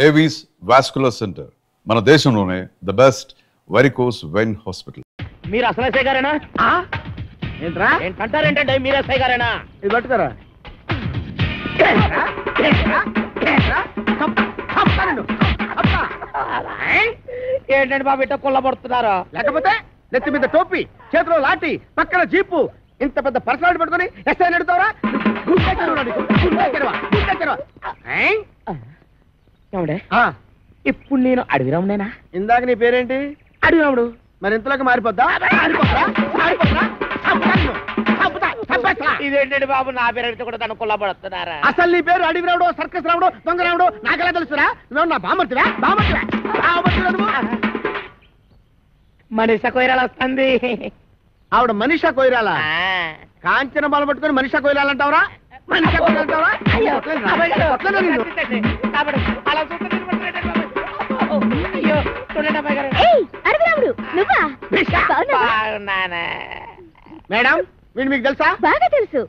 Avis vascular centre మన దేశంలోనే the best varicose vein hospital. మీరు అసలు ఎస్ఐ గారేనా? ఏంట్రా ఏంటంటారేంటంటే మీరు ఎస్ఐ గారేనా? ఇది పట్టుకోరా. ఏంటండి బాబు ఇట్ట కొల్లబడుతున్నారు? లేకపోతే నెత్తి మీద టోపీ, చేతిలో లాఠీ, పక్కన జీపు, ఇంత పెద్ద పర్సనాలిటీ పట్టుకొని ఎస్ఐ నడుతావరా? ఇప్పుడు నేను అడవిరామునేనా? ఇందాక నీ పేరేంటి? అడవిరాముడు. మరి ఇంతలోకి మారిపోద్దా? ఇదేంటండి బాబు నా పేరు కూడా తను కొల్లబడుతున్నారా? అసలు నీ పేరు అడవి రావుడు, సర్కస్ రావుడు, దొంగ రావుడు నాకెలా తెలుసురా? నువ్వు నా బామర్తివా? మనిషి కొయ్యాలి వస్తుంది. ఆవిడ మనిషా కొయ్యాలా? కాంచన బాల పట్టుకొని మనిషా కొయ్యాలంటావరా? మనిషా కొయ్యాలంటావరా? మేడం వీడు మీకు తెలుసా? బాగా తెలుసు.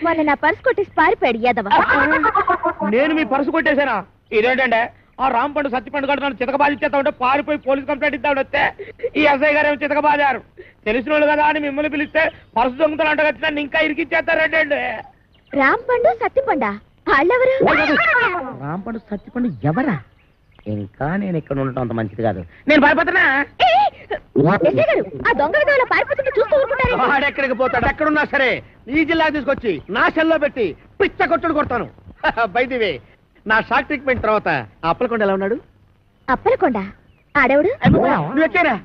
మొన్న నా పర్స్ కొట్టేసి పారిపోయాడు యాదవ. నేను మీ పర్సు కొట్టేశానా? ఇదేంటంటే ఆ రాంపండు సత్తిపండు గారు నన్ను చితకబాధిచ్చేస్తా ఉంటే పారిపోయి పోలీస్ కంప్లైంట్ ఇద్దామని వస్తే ఈ ఎస్ఐ గారు ఏమో చితకబాదారు. తెలిసిన వాళ్ళు కదా అని మిమ్మల్ని పిలిస్తే పర్సు దొంగతలు అంటే నన్ను ఇంకా ఇరికిచ్చేస్తారంటే. రాంపండు సత్తిపండా వాళ్ళెవరు? రాంపండు సత్తిపండు ఎవరా? ఇంకా నేను ఇక్కడ ఉండటం అంత మంచిది కాదు. నేను పారిపోతున్నా. ఆ దొంగ పారిపోతుంటే చూస్తూ ఊరుకుంటారు. వాడెక్కడికి పోతాడు? ఎక్కడున్నా సరే ఈ జిల్లా తీసుకొచ్చి నా సెల్లో పెట్టి పిచ్చ కొట్టుడు కొడతాను. బైదివే నా షాక్ ట్రీట్మెంట్ తర్వాత అప్పలకొండ ఎలా ఉన్నాడు? అప్పలకొండ ఆడవుడు నువ్వు ఎక్కేరా?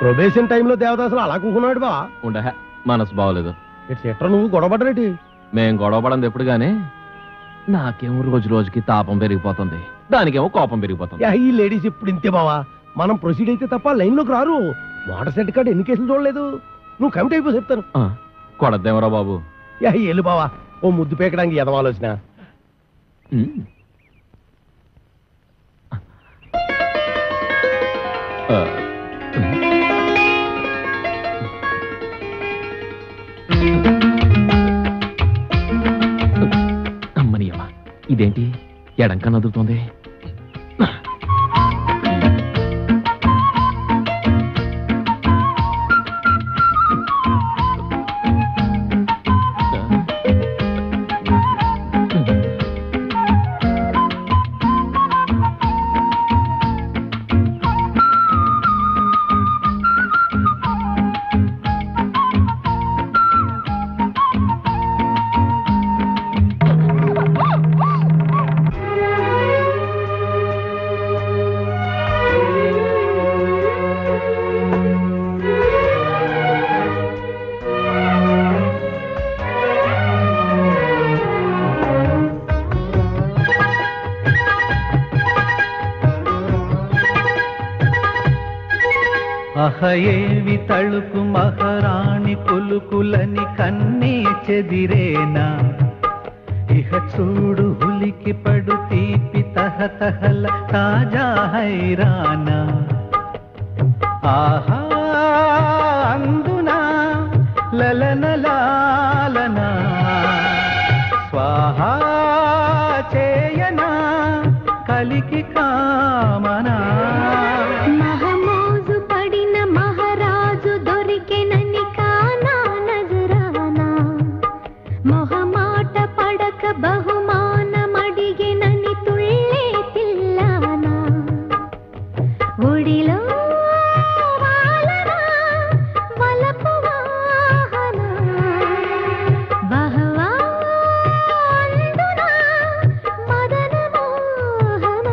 ప్రొబేషన్ టైంలో దేవదాసులు అలా కూకున్నాడు బా. ఉండ మనసు బాగోలేదు. ఎట్లా నువ్వు గొడవపడరేటి? మేం గొడవపడంది ఎప్పుడు గానీ నాకేమో రోజు రోజుకి తాపం పెరిగిపోతుంది, దానికేమో కోపం పెరిగిపోతుంది. ఈ లేడీస్ ఇప్పుడు ఇంతే బావా. మనం ప్రొసీడ్ అయితే తప్ప లైన్ లోకి రారు. మోటార్ సెట్ కార్డు ఎన్ని కేసులు చూడలేదు. నువ్వు కమిట్ అయిపో చెప్తాను. కొడద్దేమరా బాబు. ఎల్లు బావా, ఓ ముద్దు పేకడానికి ఎదవాలోచన. అమ్మనియమ్మా, ఇదేంటి ఎడంక నదులుతోంది? అహయేవి తళుకు మహారాణి కొలుకులని కన్నే చెదిరేనా? ఇహ చూడు హులికి పడు తీపి తహతహల తాజా హైరానా. ఆహా అందునా లలనలాలనా స్వాహా చేయనా కలికి కామనా. బహుమానమడిగినని తుళ్ళే తిల్లానా ఒడిలో వాలనా వలపు వాహన బహవా అందునా మదన మోహన.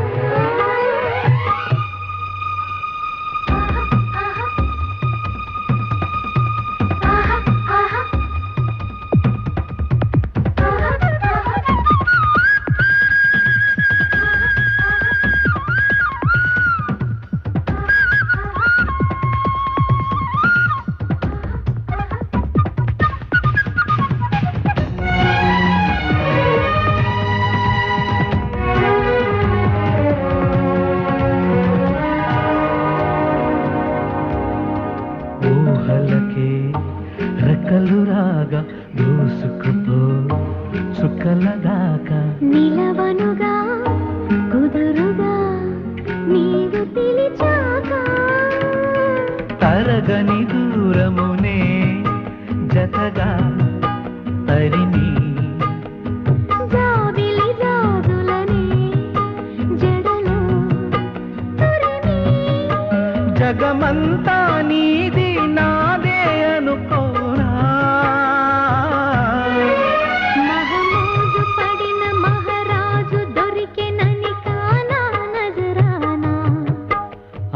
లాగా దూసుకుపో చుక్కలదాకా నిలవనుగా కుదురుగా నీవు పిలిచాక తరగని దూరమునే జతగా తరిని జాబిలి జాజులనే జడలో తరిమి జగమంతా నీది నాదే అనుకోరా మహమూజు పడిన మహారాజు దొరికెనని కానా నజరానా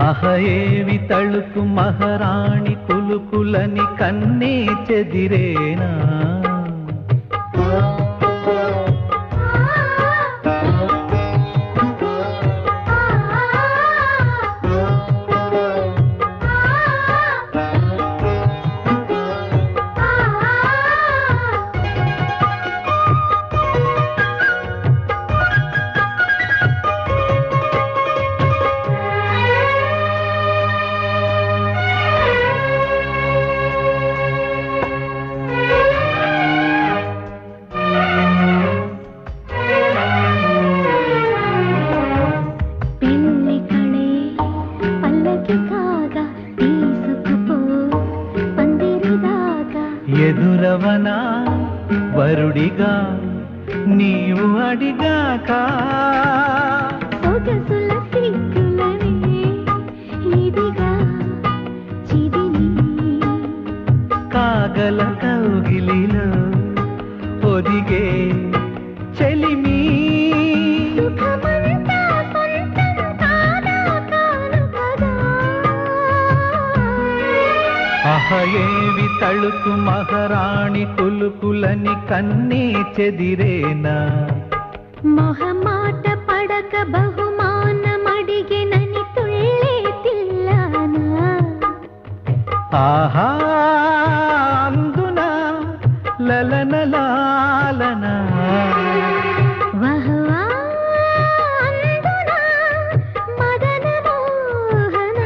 అహయేవి తళుకు మహారాణి కులుకులని కన్నే చెదిరేనా పెళ్లి కళే పల్లకి కాగా తీసుకుపో పందిరిదాకా ఎదురవనా వరుడిగా నీవు అడిగాక సొగసుల సిగ్గులనే ఇదిగా చిదిమి కాగల కౌగిలిలో ఒదిగే చెలిమి సుఖమంతా సొంతం కాదా కాను కదా అహయేవి తళుకు మహారాణి కులుకులని కన్నే చెదిరేనా మొహమాట పడక బహుమానమడిగెనని తుళ్ళే తిల్లానా ఆహా అందున లలన లాలన వహవా అందునా మదన మోహన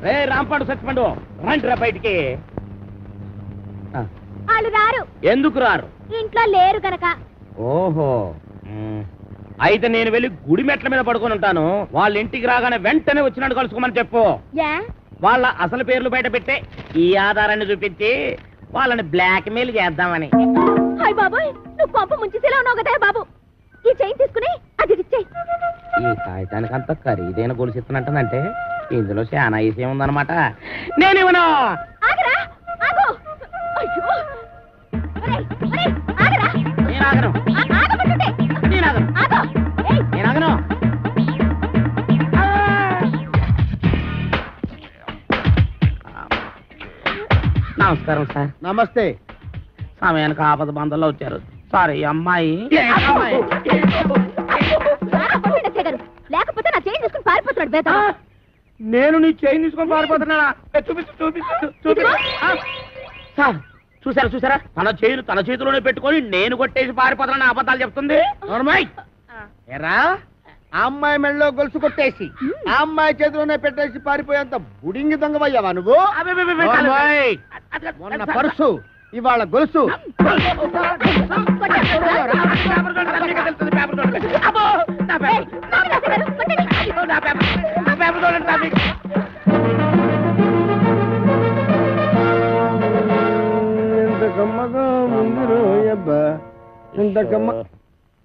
రే రాంపండు సత్తిపండు రండిరా బయటికి వాళ్ళు రారు ఎందుకు రారు ఇంట్లో లేరు గనక ఓహో అయితే నేను వెళ్ళి గుడి మెట్ల మీద పడుకొని ఉంటాను వాళ్ళ ఇంటికి రాగానే వెంటనే వచ్చినట్టు కలుసుకోమని చెప్పు ఏ వాళ్ళ అసలు పేర్లు బయట పెట్టే ఈ ఆధారాన్ని చూపించి వాళ్ళని బ్లాక్ మెయిల్ చేద్దామని హాయ్ బాబోయ్ నువ్వు పంప ముంచేసేలా ఉన్నావు కదా బాబు ఈ చైన్ తీసుకుని అది ఇచ్చేయి ఈ కాగితానికి అంత ఖరీదైన గొలుసు ఇస్తున్నట్టంటే ఇందులో చాలా విషయం ఉందన్నమాట నేనేమన్నా ఆగరా ఆగు అయ్యో ఒరేయ్, ఒరేయ్, ఆగరా నేను ఆగను ఆగమంటుంటే నేను ఆగను ఆగు ఏయ్ నేను ఆగను నమస్కారం సార్ నమస్తే. సమయానికి ఆపద బంధంలో వచ్చారు సారీ అమ్మాయి లేకపోతే నా చైన్ తీసుకుని పారిపోతున్నాడు బేత నేను నీ చైన్ తీసుకొని పారిపోతున్నా చూపిస్తు చూపిస్తు చూపిస్తు సార్ చూసారా చూసారా తన చేతిలోనే పెట్టుకొని నేను కొట్టేసి పారిపోతున్నా అబద్ధాలు చెప్తుంది ఎరా ఆ అమ్మాయి మెళ్ళలో గొలుసు కొట్టేసి ఆ అమ్మాయి చేతిలోనే పెట్టేసి పారిపోయేంత బుడింగి దొంగవయ్యావా నువ్వు? ఓర్మోయ్. మొన్న పర్సు ఇవాళ గొలుసు.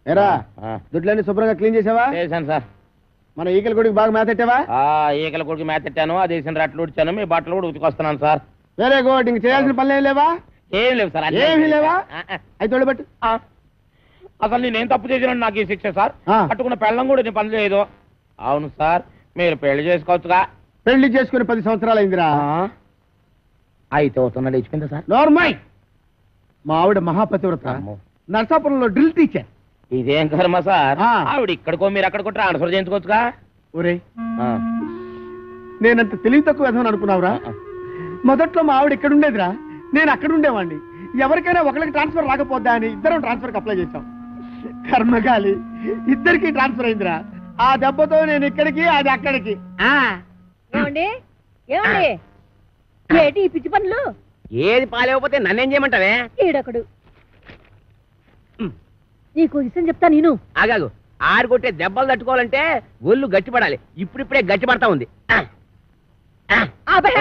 ఎరా దుడ్లన్నీ శుభ్రంగా క్లీన్ చేసావా? చేశాను సార్. మన ఈకల గుడికి బాగా మేతెట్టావా? ఈకల కొడుకు మేతెట్టాను, అది వేసిన రట్లు ఉడిచాను, మీ బట్టలు కూడా ఉతికొస్తున్నాను సార్. Very good. ఇంక చేయాల్సిన పనులు ఏం లేవా? ఏం లేవు సార్. ఏమీ లేవా? అయితే తోడుబెట్టు. అసలు నేనేం తప్పు చేసినాను నాకు ఈ శిక్ష సార్? పట్టుకున్న పెళ్ళం కూడా నేను పని చేయదు. అవును సార్, మీరు పెళ్లి చేసుకోవచ్చుగా. పెళ్లి చేసుకుని 10 సంవత్సరాలు అయిందిరా. అయితే అవుతున్నా లేచిపోయిందా సార్? నోర్మై. మా ఆవిడ మహాపతివ్రత. నర్సాపురంలో డ్రిల్ టీచర్. ఇదేం కర్మ సార్, ఆ. ఆవిడ ఇక్కడికో మీరు అక్కడికో ట్రాన్స్ఫర్ చేయించుకోవచ్చుగా. ఒరే ఆ. నేనంత తెలివి తక్కువ విధమని అనుకున్నావురా? మొదట్లో మా ఆవిడ ఇక్కడ ఉండేదిరా, నేను అక్కడ ఉండేవాడిని. ఎవరికైనా ఒకరికి ట్రాన్స్ఫర్ రాకపోద్దా అని ఇద్దరం ట్రాన్స్ఫర్కి అప్లై చేశాం. కర్మగాలి ఇద్దరికి ట్రాన్స్ఫర్ అయిందిరా. ఆ దెబ్బతో నేను ఇక్కడికి, అది అక్కడికి. ఏమండి ఏమండి ఏటి ఈ పిచ్చి పనులు? ఏది పాలేకపోతే నన్నేం చేయమంటావే? ఈడొకడు. నీకు విషయం చెప్తా నేను. ఆగాగు, ఆరు కొట్టే దెబ్బలు తట్టుకోవాలంటే ఒళ్ళు గట్టిపడాలి. ఇప్పుడిప్పుడే గట్టిపడతా ఉంది. అబ్బే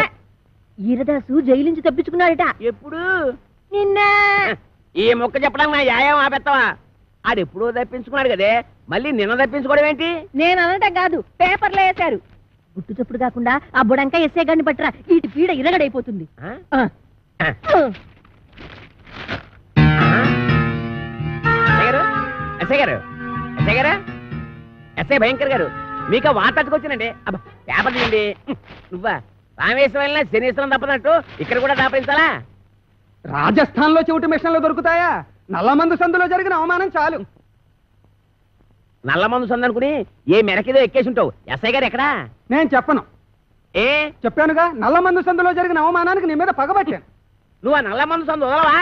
ఈరదాసు జైలు నుంచి తప్పించుకున్నాడట. ఎప్పుడు? నిన్న. ఈ మొక్క చెప్పడానికి నా యాయం ఆపెత్తావా? ఆడెప్పుడో తప్పించుకున్నాడు కదే, మళ్ళీ నిన్న తప్పించుకోవడం ఏంటి? నేను అనటం కాదు, పేపర్లో వేశారు. గుట్టు చప్పుడు కాకుండా ఆ బుడంకా ఎస్ఏ గారిని పట్టరా, ఇటు పీడ ఇరగడైపోతుంది. ఆ? ఎస్ఐ గారు, ఎస్ఐ గారు, ఎస్ఐ భయంకర్ గారు, మీకు వార్తకొచ్చినండి. అబ్బా పేపర్ తీయండి. నువ్వా రామేశ్వరం వెళ్ళినా శనీశ్వరం తప్పనట్టు ఇక్కడ కూడా దాపరించాలా? రాజస్థాన్ లో చెవిటి మిషన్లు దొరుకుతాయా? నల్లమందు సందులో జరిగిన అవమానం చాలు. నల్ల మందు సందనుకుని ఏ మెరకేదో ఎక్కేసి ఉంటావు. ఎస్ఐ గారు ఎక్కడా? నేను చెప్పను. ఏ చెప్పానుగా, నల్లమందు సందులో జరిగిన అవమానానికి నీ మీద పగబట్టాను. నువ్వు ఆ నల్ల మందు సందు వదలవా?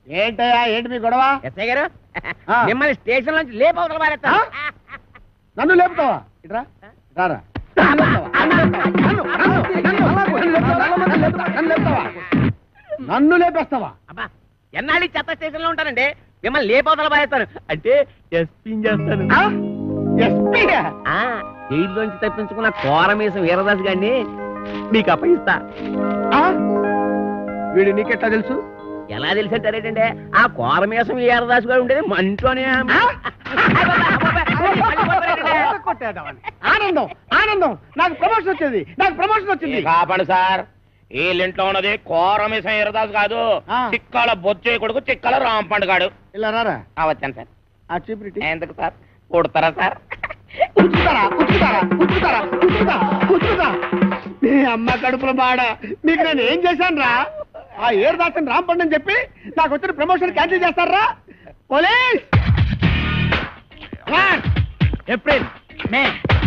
ఏంటయ్యా, ఏంటి మీ గొడవ? ఎస్ఐ గారు, ఆ. మిమ్మల్ని స్టేషన్ నుంచి లేపవతల పారేస్తా. నన్ను లేపుతావా? ఇట్రా రారా. నన్ను లేపేస్తావా? అబ్బా ఎన్నాళ్ళు చెత్త స్టేషన్ లో ఉంటానండి, మిమ్మల్ని లేపవతల పారేస్తాను. అంటే ఎస్పీ చేస్తాను. ఎస్పీగా? జైల్లోంచి తప్పించుకున్న కోరమీసం వీరదాస్ గారిని మీకు అప్పగిస్తా. వీడు నీకెట్లా తెలుసు? ఎలా తెలిసంటారేటంటే ఆ కోరమీసం వీరదాస్ గారు ఉండేది మంటోనే. ఆనందం ఆనందం, నాకు ప్రమోషన్ వచ్చేది, నాకు ప్రమోషన్ వచ్చింది. కాపాడు సార్, వీళ్ళింట్లో ఉన్నది కోరమీసం వీరదాస్ కాదు, ఆ. చిక్కాల బొచ్చే కొడుకు చిక్కాల రాంపండు గాడు. ఇలా రారా. వచ్చాను సార్. ఆ చీపురిటి ఎందుకు సార్ కొడతారా సార్? మీ అమ్మ కడుపుల బాడ, మీకు నేను ఏం చేశాను రా? ఆ ఏడు దాసని రాంపండి అని చెప్పి నాకు వచ్చిన ప్రమోషన్ క్యాన్సిల్ చేస్తారా? పోలీస్! ఏప్రిల్, మే,